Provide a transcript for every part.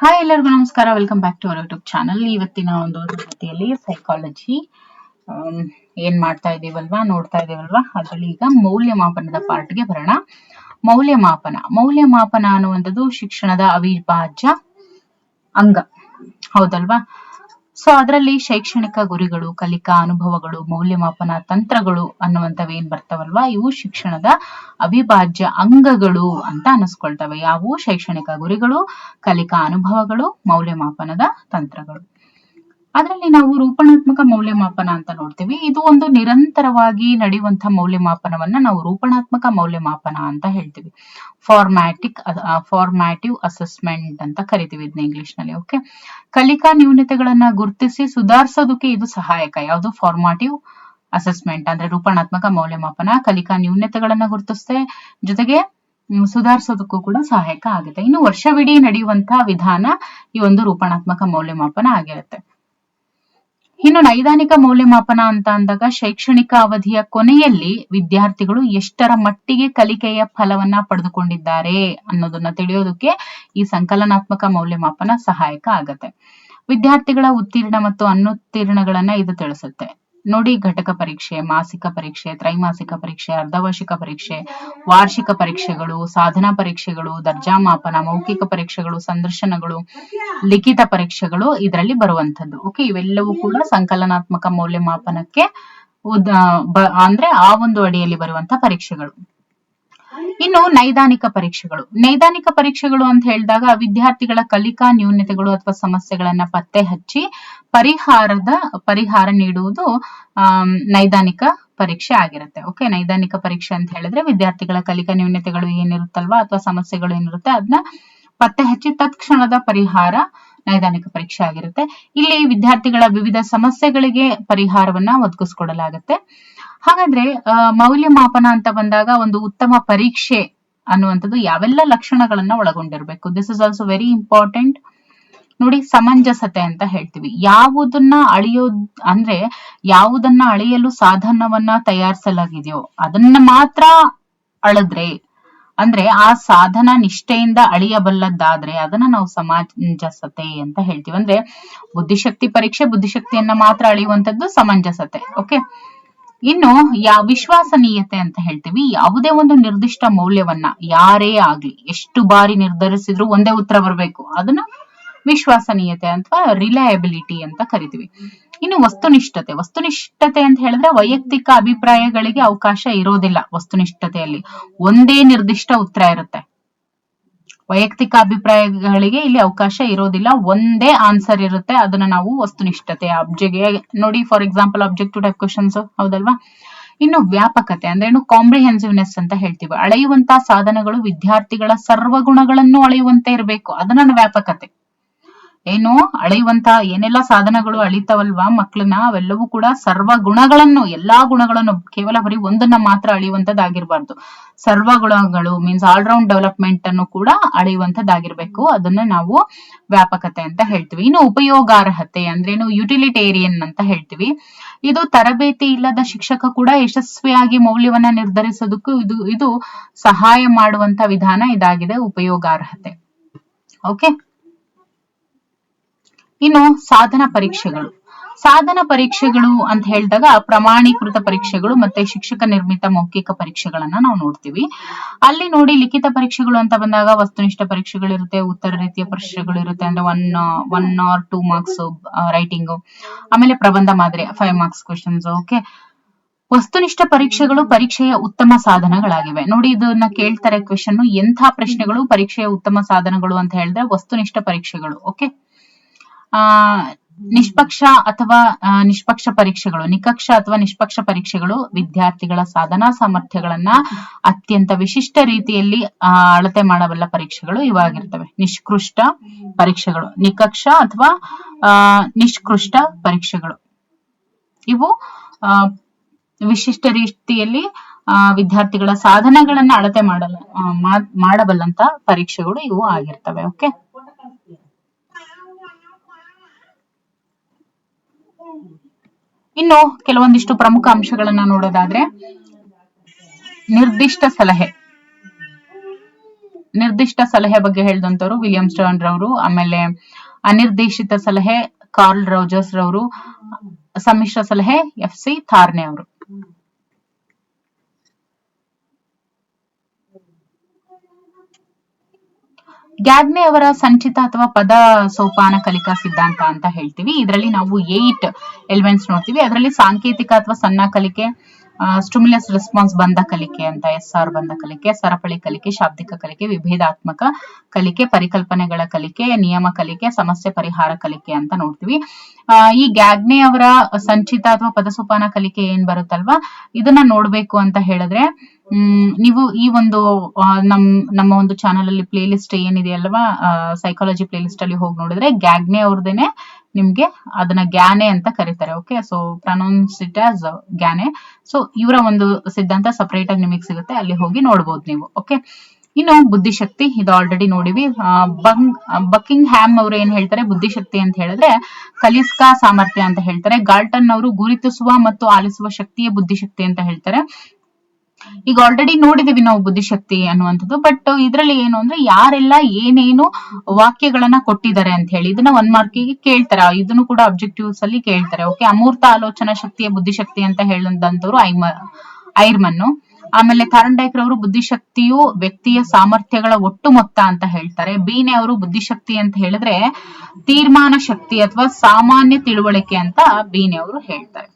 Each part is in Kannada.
ಹಾಯ್ ಎಲ್ಲರಿಗೂ ನಮಸ್ಕಾರ. Welcome back to our YouTube channel. ಇವತ್ತಿನ ಒಂದು ತರಗತಿಯಲ್ಲಿ ಸೈಕಾಲಜಿ ಏನ್ ಮಾಡ್ತಾ ಇದೀವಲ್ವಾ, ನೋಡ್ತಾ ಇದೀವಲ್ವಾ, ಅದರಲ್ಲಿ ಈಗ ಮೌಲ್ಯಮಾಪನದ ಪಾರ್ಟ್ಗೆ ಬರೋಣ. ಮೌಲ್ಯಮಾಪನ ಅನ್ನುವಂಥದ್ದು ಶಿಕ್ಷಣದ ಅವಿಭಾಜ್ಯ ಅಂಗ, ಹೌದಲ್ವಾ? ಸೊ ಅದರಲ್ಲಿ ಶೈಕ್ಷಣಿಕ ಗುರಿಗಳು, ಕಲಿಕಾ ಅನುಭವಗಳು, ಮೌಲ್ಯಮಾಪನ ತಂತ್ರಗಳು ಅನ್ನುವಂಥವು ಏನ್ ಬರ್ತಾವಲ್ವಾ, ಇವು ಶಿಕ್ಷಣದ ಅವಿಭಾಜ್ಯ ಅಂಗಗಳು ಅಂತ ಅನಿಸ್ಕೊಳ್ತವೆ. ಯಾವುವು? ಶೈಕ್ಷಣಿಕ ಗುರಿಗಳು, ಕಲಿಕಾ ಅನುಭವಗಳು, ಮೌಲ್ಯಮಾಪನದ ತಂತ್ರಗಳು. ಅದರಲ್ಲಿ ನಾವು ರೂಪಣಾತ್ಮಕ ಮೌಲ್ಯಮಾಪನ ಅಂತ ನೋಡ್ತೀವಿ. ಇದು ಒಂದು ನಿರಂತರವಾಗಿ ನಡೆಯುವಂತಹ ಮೌಲ್ಯಮಾಪನವನ್ನ ನಾವು ರೂಪಣಾತ್ಮಕ ಮೌಲ್ಯಮಾಪನ ಅಂತ ಹೇಳ್ತೀವಿ. ಫಾರ್ಮ್ಯಾಟಿವ್ ಅಸೆಸ್ಮೆಂಟ್ ಅಂತ ಕರಿತೀವಿ ಇದನ್ನ ಇಂಗ್ಲಿಷ್ ನಲ್ಲಿ. ಓಕೆ, ಕಲಿಕಾ ನ್ಯೂನತೆಗಳನ್ನ ಗುರುತಿಸಿ ಸುಧಾರಿಸೋದಕ್ಕೆ ಇದು ಸಹಾಯಕ. ಯಾವುದು? ಫಾರ್ಮ್ಯಾಟಿವ್ ಅಸೆಸ್ಮೆಂಟ್ ಅಂದ್ರೆ ರೂಪಣಾತ್ಮಕ ಮೌಲ್ಯಮಾಪನ ಕಲಿಕಾ ನ್ಯೂನತೆಗಳನ್ನ ಗುರುತಿಸುತ್ತೆ, ಜೊತೆಗೆ ಸುಧಾರಿಸೋದಕ್ಕೂ ಕೂಡ ಸಹಾಯಕ ಆಗುತ್ತೆ. ಇನ್ನು ವರ್ಷವಿಡೀ ನಡೆಯುವಂತಹ ವಿಧಾನ ಈ ಒಂದು ರೂಪಣಾತ್ಮಕ ಮೌಲ್ಯಮಾಪನ ಆಗಿರುತ್ತೆ. ಇನ್ನು ನೈದಾನಿಕ ಮೌಲ್ಯಮಾಪನ ಅಂತ ಅಂದಾಗ ಶೈಕ್ಷಣಿಕ ಅವಧಿಯ ಕೊನೆಯಲ್ಲಿ ವಿದ್ಯಾರ್ಥಿಗಳು ಎಷ್ಟರ ಮಟ್ಟಿಗೆ ಕಲಿಕೆಯ ಫಲವನ್ನ ಪಡೆದುಕೊಂಡಿದ್ದಾರೆ ಅನ್ನೋದನ್ನ ತಿಳಿಯೋದಕ್ಕೆ ಈ ಸಂಕಲನಾತ್ಮಕ ಮೌಲ್ಯಮಾಪನ ಸಹಾಯಕ ಆಗತ್ತೆ. ವಿದ್ಯಾರ್ಥಿಗಳ ಉತ್ತೀರ್ಣ ಮತ್ತು ಅನುತ್ತೀರ್ಣಗಳನ್ನ ಇದು ತಿಳಿಸುತ್ತೆ. ನೋಡಿ, ಘಟಕ ಪರೀಕ್ಷೆ, ಮಾಸಿಕ ಪರೀಕ್ಷೆ, ತ್ರೈಮಾಸಿಕ ಪರೀಕ್ಷೆ, ಅರ್ಧವಾರ್ಷಿಕ ಪರೀಕ್ಷೆ, ವಾರ್ಷಿಕ ಪರೀಕ್ಷೆಗಳು, ಸಾಧನಾ ಪರೀಕ್ಷೆಗಳು, ದರ್ಜಾ ಮಾಪನ, ಮೌಖಿಕ ಪರೀಕ್ಷೆಗಳು, ಸಂದರ್ಶನಗಳು, ಲಿಖಿತ ಪರೀಕ್ಷೆಗಳು ಇದರಲ್ಲಿ ಬರುವಂತದ್ದು. ಓಕೆ, ಇವೆಲ್ಲವೂ ಕೂಡ ಸಂಕಲನಾತ್ಮಕ ಮೌಲ್ಯಮಾಪನಕ್ಕೆ ಅಂದ್ರೆ ಆ ಒಂದು ಅಡಿಯಲ್ಲಿ ಬರುವಂತಹ ಪರೀಕ್ಷೆಗಳು. ಇನ್ನು ನೈದಾನಿಕ ಪರೀಕ್ಷೆಗಳು ಅಂತ ಹೇಳಿದಾಗ ವಿದ್ಯಾರ್ಥಿಗಳ ಕಲಿಕಾ ನ್ಯೂನತೆಗಳು ಅಥವಾ ಸಮಸ್ಯೆಗಳನ್ನ ಪತ್ತೆ ಹಚ್ಚಿ ಪರಿಹಾರ ನೀಡುವುದು ನೈದಾನಿಕ ಪರೀಕ್ಷೆ ಆಗಿರುತ್ತೆ. ಓಕೆ, ನೈದಾನಿಕ ಪರೀಕ್ಷೆ ಅಂತ ಹೇಳಿದ್ರೆ ವಿದ್ಯಾರ್ಥಿಗಳ ಕಲಿಕಾ ನ್ಯೂನತೆಗಳು ಏನಿರುತ್ತಲ್ವಾ ಅಥವಾ ಸಮಸ್ಯೆಗಳು ಏನಿರುತ್ತೆ ಅದನ್ನ ಪತ್ತೆ ಹಚ್ಚಿ ತತ್ಕ್ಷಣದ ಪರಿಹಾರ ನೈದಾನಿಕ ಪರೀಕ್ಷೆ ಆಗಿರುತ್ತೆ. ಇಲ್ಲಿ ವಿದ್ಯಾರ್ಥಿಗಳ ವಿವಿಧ ಸಮಸ್ಯೆಗಳಿಗೆ ಪರಿಹಾರವನ್ನ ಒದಗಿಸ್ಕೊಡಲಾಗುತ್ತೆ. ಹಾಗಾದ್ರೆ ಮೌಲ್ಯಮಾಪನ ಅಂತ ಬಂದಾಗ ಒಂದು ಉತ್ತಮ ಪರೀಕ್ಷೆ ಅನ್ನುವಂಥದ್ದು ಯಾವೆಲ್ಲ ಲಕ್ಷಣಗಳನ್ನ ಒಳಗೊಂಡಿರ್ಬೇಕು? This is also very important. ನೋಡಿ, ಸಮಂಜಸತೆ ಅಂತ ಹೇಳ್ತೀವಿ. ಯಾವುದನ್ನ ಅಳೆಯಲು ಸಾಧನವನ್ನ ತಯಾರಿಸಲಾಗಿದೆಯೋ ಅದನ್ನ ಮಾತ್ರ ಅಳೆದ್ರೆ, ಅಂದ್ರೆ ಆ ಸಾಧನ ನಿಷ್ಠೆಯಿಂದ ಅಳಿಯಬಲ್ಲದ್ದಾದ್ರೆ ಅದನ್ನ ನಾವು ಸಮಂಜಸತೆ ಅಂತ ಹೇಳ್ತೀವಿ. ಅಂದ್ರೆ ಬುದ್ಧಿಶಕ್ತಿ ಪರೀಕ್ಷೆ ಬುದ್ಧಿಶಕ್ತಿಯನ್ನ ಮಾತ್ರ ಅಳೆಯುವಂತದ್ದು ಸಮಂಜಸತೆ. ಓಕೆ, ಇನ್ನು ವಿಶ್ವಾಸನೀಯತೆ ಅಂತ ಹೇಳ್ತೀವಿ. ಯಾವುದೇ ಒಂದು ನಿರ್ದಿಷ್ಟ ಮೌಲ್ಯವನ್ನ ಯಾರೇ ಆಗ್ಲಿ ಎಷ್ಟು ಬಾರಿ ನಿರ್ಧರಿಸಿದ್ರು ಒಂದೇ ಉತ್ತರ ಬರಬೇಕು, ಅದನ್ನ ವಿಶ್ವಾಸನೀಯತೆ ಅಥವಾ ರಿಲಯಬಿಲಿಟಿ ಅಂತ ಕರಿತೀವಿ. ಇನ್ನು ವಸ್ತುನಿಷ್ಠತೆ ಅಂತ ಹೇಳಿದ್ರೆ ವೈಯಕ್ತಿಕ ಅಭಿಪ್ರಾಯಗಳಿಗೆ ಅವಕಾಶ ಇರೋದಿಲ್ಲ. ವಸ್ತುನಿಷ್ಠತೆಯಲ್ಲಿ ಒಂದೇ ನಿರ್ದಿಷ್ಟ ಉತ್ತರ ಇರುತ್ತೆ. ವೈಯಕ್ತಿಕ ಅಭಿಪ್ರಾಯಗಳಿಗೆ ಇಲ್ಲಿ ಅವಕಾಶ ಇರೋದಿಲ್ಲ, ಒಂದೇ ಆನ್ಸರ್ ಇರುತ್ತೆ. ಅದನ್ನ ನಾವು ವಸ್ತುನಿಷ್ಠತೆ ನೋಡಿ, for example objective type questions, ಹೌದಲ್ವಾ? ಇನ್ನು ವ್ಯಾಪಕತೆ ಅಂದ್ರೆ ಕಾಂಪ್ರಿಹೆನ್ಸಿವ್ನೆಸ್ ಅಂತ ಹೇಳ್ತೀವಿ. ಅಳೆಯುವಂತಹ ಸಾಧನಗಳು ವಿದ್ಯಾರ್ಥಿಗಳ ಸರ್ವಗುಣಗಳನ್ನು ಅಳೆಯುವಂತೆ ಇರಬೇಕು, ಅದನ್ನ ವ್ಯಾಪಕತೆ. ಅಳೆಯುವಂತ ಏನೆಲ್ಲ ಸಾಧನಗಳು ಅಳಿತಾವಲ್ವಾ ಮಕ್ಕಳನ್ನ, ಅವೆಲ್ಲವೂ ಕೂಡ ಸರ್ವ ಗುಣಗಳನ್ನು, ಎಲ್ಲಾ ಗುಣಗಳನ್ನು, ಕೇವಲ ಬರೀ ಒಂದನ್ನ ಮಾತ್ರ ಅಳಿಯುವಂತದ್ದಾಗಿರ್ಬಾರ್ದು. ಸರ್ವ ಗುಣಗಳು ಮೀನ್ಸ್ ಆಲ್ರೌಂಡ್ ಡೆವಲಪ್ಮೆಂಟ್ ಅನ್ನು ಕೂಡ ಅಳಿಯುವಂತದ್ದಾಗಿರ್ಬೇಕು, ಅದನ್ನ ನಾವು ವ್ಯಾಪಕತೆ ಅಂತ ಹೇಳ್ತೀವಿ. ಇನ್ನು ಉಪಯೋಗಾರ್ಹತೆ ಅಂದ್ರೇನು? ಯುಟಿಲಿಟೇರಿಯನ್ ಅಂತ ಹೇಳ್ತೀವಿ. ಇದು ತರಬೇತಿ ಇಲ್ಲದ ಶಿಕ್ಷಕ ಕೂಡ ಯಶಸ್ವಿಯಾಗಿ ಮೌಲ್ಯವನ್ನ ನಿರ್ಧರಿಸೋದಕ್ಕೂ ಇದು ಸಹಾಯ ಮಾಡುವಂತ ವಿಧಾನ ಇದಾಗಿದೆ, ಉಪಯೋಗಾರ್ಹತೆ. ಓಕೆ, ಇನ್ನು ಸಾಧನ ಪರೀಕ್ಷೆಗಳು ಅಂತ ಹೇಳಿದಾಗ ಪ್ರಮಾಣೀಕೃತ ಪರೀಕ್ಷೆಗಳು ಮತ್ತೆ ಶಿಕ್ಷಕ ನಿರ್ಮಿತ ಮೌಖಿಕ ಪರೀಕ್ಷೆಗಳನ್ನ ನಾವು ನೋಡ್ತೀವಿ. ಅಲ್ಲಿ ನೋಡಿ, ಲಿಖಿತ ಪರೀಕ್ಷೆಗಳು ಅಂತ ಬಂದಾಗ ವಸ್ತುನಿಷ್ಠ ಪರೀಕ್ಷೆಗಳಿರುತ್ತೆ, ಉತ್ತರ ರೀತಿಯ ಪರೀಕ್ಷೆಗಳು ಇರುತ್ತೆ. ಅಂದ್ರೆ 1 or 2 ಮಾರ್ಕ್ಸ್ ರೈಟಿಂಗ್, ಆಮೇಲೆ ಪ್ರಬಂಧ ಮಾದರಿ 5 ಮಾರ್ಕ್ಸ್ ಕ್ವೆಶನ್ಸ್. ಓಕೆ, ವಸ್ತುನಿಷ್ಠ ಪರೀಕ್ಷೆಗಳು ಪರೀಕ್ಷೆಯ ಉತ್ತಮ ಸಾಧನಗಳಾಗಿವೆ. ನೋಡಿ, ಇದನ್ನ ಕೇಳ್ತಾರೆ ಕ್ವೆಶನ್, ಎಂಥ ಪ್ರಶ್ನೆಗಳು ಪರೀಕ್ಷೆಯ ಉತ್ತಮ ಸಾಧನಗಳು ಅಂತ ಹೇಳಿದ್ರೆ ವಸ್ತುನಿಷ್ಠ ಪರೀಕ್ಷೆಗಳು. ಓಕೆ, ನಿಷ್ಪಕ್ಷ ಅಥವಾ ನಿಷ್ಪಕ್ಷ ಪರೀಕ್ಷೆಗಳು ವಿದ್ಯಾರ್ಥಿಗಳ ಸಾಧನಾ ಸಾಮರ್ಥ್ಯಗಳನ್ನ ಅತ್ಯಂತ ವಿಶಿಷ್ಟ ರೀತಿಯಲ್ಲಿ ಅಳತೆ ಮಾಡಬಲ್ಲ ಪರೀಕ್ಷೆಗಳು ಇವಾಗಿರ್ತವೆ. ನಿಷ್ಕೃಷ್ಟ ಪರೀಕ್ಷೆಗಳು, ನಿಷ್ಪಕ್ಷ ಅಥವಾ ನಿಷ್ಕೃಷ್ಟ ಪರೀಕ್ಷೆಗಳು, ಇವು ವಿಶಿಷ್ಟ ರೀತಿಯಲ್ಲಿ ವಿದ್ಯಾರ್ಥಿಗಳ ಸಾಧನೆಗಳನ್ನ ಅಳತೆ ಮಾಡಬಲ್ಲಂತ ಪರೀಕ್ಷೆಗಳು ಇವು ಆಗಿರ್ತವೆ. ಓಕೆ, ಇನ್ನು ಕೆಲವೊಂದಿಷ್ಟು ಪ್ರಮುಖ ಅಂಶಗಳನ್ನ ನೋಡೋದಾದ್ರೆ ನಿರ್ದಿಷ್ಟ ನಿರ್ದಿಷ್ಟ ಸಲಹೆ ಬಗ್ಗೆ ಹೇಳಿದಂತವ್ರು ವಿಲಿಯಂ ಸ್ಟರ್ನ್ ರವರು. ಆಮೇಲೆ ಅನಿರ್ದೇಶಿತ ಸಲಹೆ ಕಾರ್ಲ್ ರೋಜರ್ಸ್ ರವರು. ಸಮ್ಮಿಶ್ರ ಸಲಹೆ FC ಥಾರ್ನೆ ಅವರು. ಗ್ಯಾಗ್ನೆ ಅವರ ಸಂಚಿತ ಅಥವಾ ಪದ ಸೋಪಾನ ಕಲಿಕಾ ಸಿದ್ಧಾಂತ ಅಂತ ಹೇಳ್ತೀವಿ. ಇದರಲ್ಲಿ ನಾವು 8 ಎಲಿಮೆಂಟ್ಸ್ ನೋಡ್ತೀವಿ. ಅದರಲ್ಲಿ ಸಾಂಕೇತಿಕ ಅಥವಾ ಸಣ್ಣ ಕಲಿಕೆ, ಸ್ಟಿಮ್ಯುಲಸ್ ರೆಸ್ಪಾನ್ಸ್ ಬಂಧ ಕಲಿಕೆ ಅಂತ SR ಬಂಧ ಕಲಿಕೆ, ಸರಪಳಿ ಕಲಿಕೆ, ಶಾಬ್ದಿಕ ಕಲಿಕೆ, ವಿಭೇದಾತ್ಮಕ ಕಲಿಕೆ, ಪರಿಕಲ್ಪನೆಗಳ ಕಲಿಕೆ, ನಿಯಮ ಕಲಿಕೆ, ಸಮಸ್ಯೆ ಪರಿಹಾರ ಕಲಿಕೆ ಅಂತ ನೋಡ್ತೀವಿ. ಈ ಗ್ಯಾಗ್ನೆ ಅವರ ಸಂಚಿತ ಅಥವಾ ಪದಸೋಪಾನ ಕಲಿಕೆ ಏನ್ ಬರುತ್ತಲ್ವಾ, ಇದನ್ನ ನೋಡ್ಬೇಕು ಅಂತ ಹೇಳಿದ್ರೆ ನೀವು ಈ ಒಂದು ನಮ್ಮ ಒಂದು ಚಾನಲ್ ಅಲ್ಲಿ ಪ್ಲೇ ಲಿಸ್ಟ್ ಏನಿದೆ ಅಲ್ವಾ, ಸೈಕಾಲಜಿ ಪ್ಲೇ ಲಿಸ್ಟ್ ಅಲ್ಲಿ ಹೋಗಿ ನೋಡಿದ್ರೆ ಗ್ಯಾಗ್ನೆ ಅವ್ರದೇನೆ ನಿಮ್ಗೆ ಅದನ್ನ ಗ್ಯಾನೆ ಅಂತ ಕರೀತಾರೆ. Okay, so pronounce it as Gagne. So ಇವರ ಒಂದು ಸಿದ್ಧಾಂತ ಸಪರೇಟ್ ಆಗಿ ನಿಮಗೆ ಸಿಗುತ್ತೆ, ಅಲ್ಲಿ ಹೋಗಿ ನೋಡ್ಬೋದು ನೀವು. ಓಕೆ, ಇನ್ನು ಬುದ್ಧಿಶಕ್ತಿ, ಇದು ಆಲ್ರೆಡಿ ನೋಡಿವಿ. ಬಕಿಂಗ್ ಹ್ಯಾಮ್ ಅವರು ಏನ್ ಹೇಳ್ತಾರೆ ಬುದ್ಧಿಶಕ್ತಿ ಅಂತ ಹೇಳಿದ್ರೆ ಕಲಿಸ್ಕಾ ಸಾಮರ್ಥ್ಯ ಅಂತ ಹೇಳ್ತಾರೆ. ಗಾಲ್ಟನ್ ಅವರು ಗುರುತಿಸುವ ಮತ್ತು ಆಲಿಸುವ ಶಕ್ತಿಯ ಬುದ್ಧಿಶಕ್ತಿ ಅಂತ ಹೇಳ್ತಾರೆ. ಈಗ ಆಲ್ರೆಡಿ ನೋಡಿದೀವಿ ನಾವು ಬುದ್ಧಿಶಕ್ತಿ ಅನ್ನುವಂಥದ್ದು. ಬಟ್ ಇದ್ರಲ್ಲಿ ಏನು ಅಂದ್ರೆ ಯಾರೆಲ್ಲ ಏನೇನು ವಾಕ್ಯಗಳನ್ನ ಕೊಟ್ಟಿದ್ದಾರೆ ಅಂತ ಹೇಳಿ ಇದನ್ನ 1 ಮಾರ್ಕಿಗೆ ಕೇಳ್ತಾರೆ. ಇದನ್ನು ಕೂಡ ಅಬ್ಜೆಕ್ಟಿವ್ಸ್ ಅಲ್ಲಿ ಕೇಳ್ತಾರೆ. ಓಕೆ, ಅಮೂರ್ತ ಆಲೋಚನಾ ಶಕ್ತಿಯ ಬುದ್ಧಿಶಕ್ತಿ ಅಂತ ಹೇಳಿದಂತವ್ರು ಐರ್ಮನ್ನು. ಆಮೇಲೆ ಥಾರ್ನ್ಡೈಕ್ ರವರು ಬುದ್ಧಿಶಕ್ತಿಯು ವ್ಯಕ್ತಿಯ ಸಾಮರ್ಥ್ಯಗಳ ಒಟ್ಟು ಮೊತ್ತ ಅಂತ ಹೇಳ್ತಾರೆ. ಬೀನೆ ಅವರು ಬುದ್ಧಿಶಕ್ತಿ ಅಂತ ಹೇಳಿದ್ರೆ ತೀರ್ಮಾನ ಶಕ್ತಿ ಅಥವಾ ಸಾಮಾನ್ಯ ತಿಳುವಳಿಕೆ ಅಂತ ಬೀನೆ ಅವರು ಹೇಳ್ತಾರೆ.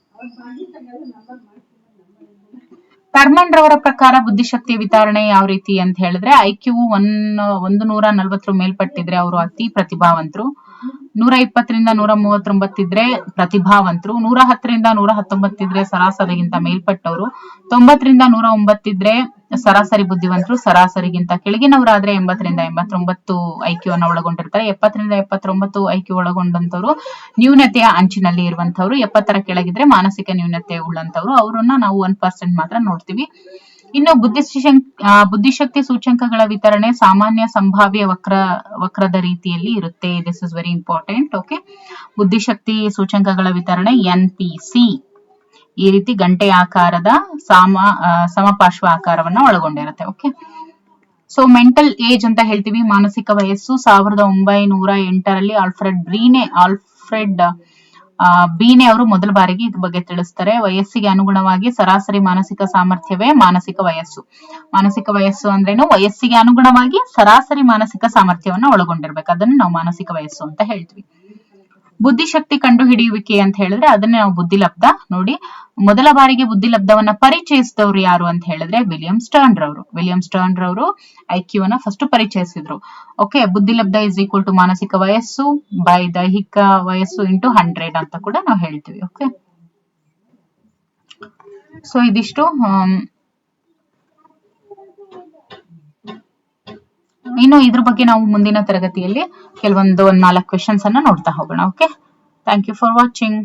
ಟರ್ಮನ್ ರವರ ಪ್ರಕಾರ ಬುದ್ಧಿಶಕ್ತಿಯ ವಿತರಣೆ ಯಾವ ರೀತಿ ಅಂತ ಹೇಳಿದ್ರೆ IQ 140 ಮೇಲ್ಪಟ್ಟಿದ್ರೆ ಅವರು ಅತಿ ಪ್ರತಿಭಾವಂತರು, 120 139 ಇದ್ರೆ ಪ್ರತಿಭಾವಂತರು, 110 119 ಇದ್ರೆ ಸರಾಸರಿಗಿಂತ ಮೇಲ್ಪಟ್ಟವರು, 90 109 ಇದ್ರೆ ಸರಾಸರಿ ಬುದ್ಧಿವಂತರು, ಸರಾಸರಿಗಿಂತ ಕೆಳಗಿನವರಾದ್ರೆ 80 89 IQ ಅನ್ನ ಒಳಗೊಂಡಿರ್ತಾರೆ. 70 79 IQ ಒಳಗೊಂಡಂತವ್ರು ನ್ಯೂನತೆಯ ಅಂಚಿನಲ್ಲಿ ಇರುವಂತವ್ರು. 70 ಕೆಳಗಿದ್ರೆ ಮಾನಸಿಕ ನ್ಯೂನತೆ ಉಳ್ಳಂತವ್ರು. ಅವರನ್ನ ನಾವು 1% ಮಾತ್ರ ನೋಡ್ತೀವಿ. ಇನ್ನು ಬುದ್ಧಿಶಕ್ತಿ ಸೂಚ್ಯಂಕಗಳ ವಿತರಣೆ ಸಾಮಾನ್ಯ ಸಂಭಾವ್ಯ ವಕ್ರದ ರೀತಿಯಲ್ಲಿ ಇರುತ್ತೆ. This is very important. Okay, ಬುದ್ಧಿಶಕ್ತಿ ಸೂಚ್ಯಂಕಗಳ ವಿತರಣೆ NPC ಈ ರೀತಿ ಗಂಟೆ ಆಕಾರದ ಸಮಪಾರ್ಶ್ವ ಆಕಾರವನ್ನ ಒಳಗೊಂಡಿರುತ್ತೆ. ಓಕೆ, ಸೊ ಮೆಂಟಲ್ ಏಜ್ ಅಂತ ಹೇಳ್ತೀವಿ, ಮಾನಸಿಕ ವಯಸ್ಸು. 1908ರಲ್ಲಿ ಆಲ್ಫ್ರೆಡ್ ಬೀನೆ ಅವರು ಮೊದಲ ಬಾರಿಗೆ ಇದ್ರ ಬಗ್ಗೆ ತಿಳಿಸ್ತಾರೆ. ವಯಸ್ಸಿಗೆ ಅನುಗುಣವಾಗಿ ಸರಾಸರಿ ಮಾನಸಿಕ ಸಾಮರ್ಥ್ಯವೇ ಮಾನಸಿಕ ವಯಸ್ಸು. ಮಾನಸಿಕ ವಯಸ್ಸು ಅಂದ್ರೇನು, ವಯಸ್ಸಿಗೆ ಅನುಗುಣವಾಗಿ ಸರಾಸರಿ ಮಾನಸಿಕ ಸಾಮರ್ಥ್ಯವನ್ನ ಒಳಗೊಂಡಿರ್ಬೇಕು. ಅದನ್ನ ನಾವು ಮಾನಸಿಕ ವಯಸ್ಸು ಅಂತ ಹೇಳ್ತೀವಿ. ಬುದ್ಧಿಶಕ್ತಿ ಕಂಡುಹಿಡಿಯುವಿಕೆ ಅಂತ ಹೇಳಿದ್ರೆ ಅದನ್ನೇ ನಾವು ಬುದ್ಧಿಲಬ್ಧ. ನೋಡಿ, ಮೊದಲ ಬಾರಿಗೆ ಬುದ್ಧಿಲಬ್ಧವನ್ನ ಪರಿಚಯಿಸಿದವರು ಯಾರು ಅಂತ ಹೇಳಿದ್ರೆ ವಿಲಿಯಂ ಸ್ಟರ್ನ್ ರವರು IQ ಅನ್ನ ಫಸ್ಟ್ ಪರಿಚಯಿಸಿದ್ರು. ಓಕೆ, ಬುದ್ಧಿಲಬ್ಧ ಇಸ್ ಈಕ್ವಲ್ ಟು ಮಾನಸಿಕ ವಯಸ್ಸು ಬೈ ದೈಹಿಕ ವಯಸ್ಸು ಇಂಟು 100 ಅಂತ ಕೂಡ ನಾವು ಹೇಳ್ತೀವಿ. ಓಕೆ, ಸೊ ಇದಿಷ್ಟು. ಇನ್ನು ಇದ್ರ ಬಗ್ಗೆ ನಾವು ಮುಂದಿನ ತರಗತಿಯಲ್ಲಿ ಕೆಲವೊಂದು 4 ಕ್ವೆಶನ್ಸ್ ಅನ್ನ ನೋಡ್ತಾ ಹೋಗೋಣ. Okay, thank you for watching.